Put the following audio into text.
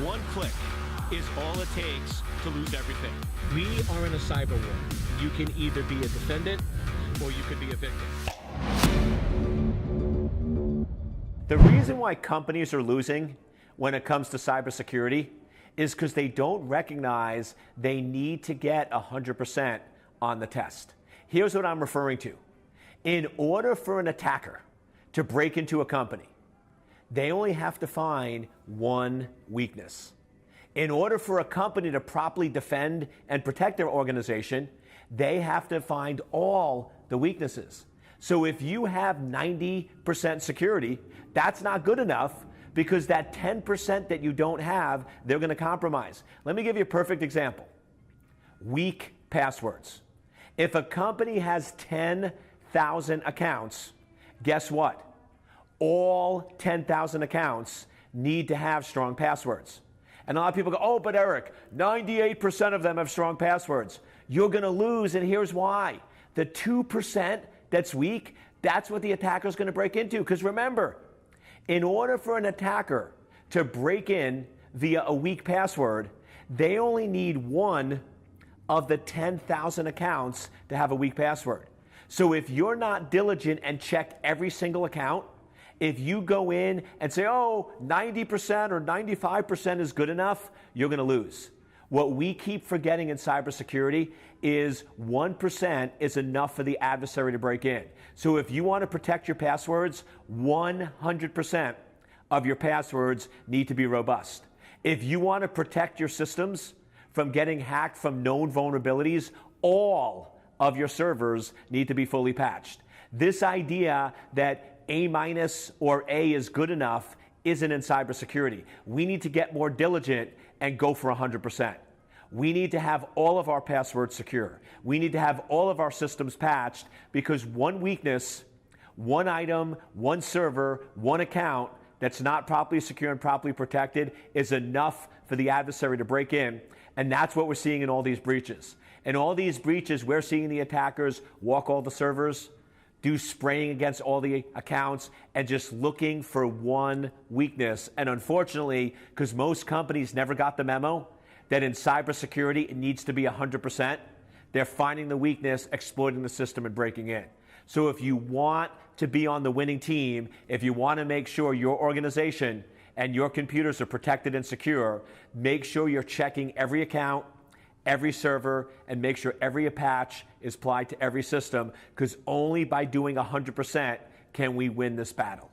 one click is all it takes to lose everything. We are in a cyber war. You can either be a defendant or you could be a victim. The reason why companies are losing when it comes to cybersecurity is because they don't recognize they need to get 100% on the test. Here's what I'm referring to. In order for an attacker to break into a company, they only have to find one weakness. In order for a company to properly defend and protect their organization, they have to find all the weaknesses. So if you have 90% security, that's not good enough because that 10% that you don't have, they're going to compromise. Let me give you a perfect example. Weak passwords. If a company has 10,000 accounts, guess what? All 10,000 accounts need to have strong passwords. And a lot of people go, oh, but Eric, 98% of them have strong passwords. You're going to lose, and here's why. The 2% that's weak, that's what the attacker is going to break into. Because remember, in order for an attacker to break in via a weak password, they only need one of the 10,000 accounts to have a weak password. So if you're not diligent and check every single account, if you go in and say, oh, 90% or 95% is good enough, you're going to lose. What we keep forgetting in cybersecurity is 1% is enough for the adversary to break in. So if you want to protect your passwords, 100% of your passwords need to be robust. If you want to protect your systems from getting hacked from known vulnerabilities, all of your servers need to be fully patched. This idea that A- or A is good enough isn't in cybersecurity. We need to get more diligent and go for 100%. We need to have all of our passwords secure. We need to have all of our systems patched because one weakness, one item, one server, one account that's not properly secure and properly protected is enough for the adversary to break in. And that's what we're seeing in all these breaches. In all these breaches, we're seeing the attackers walk all the servers, do spraying against all the accounts, and just looking for one weakness. And unfortunately, because most companies never got the memo that in cybersecurity it needs to be 100%, they're finding the weakness, exploiting the system, and breaking in. So if you want to be on the winning team, if you want to make sure your organization and your computers are protected and secure, make sure you're checking every account, every server, and make sure every patch is applied to every system, because only by doing 100% can we win this battle.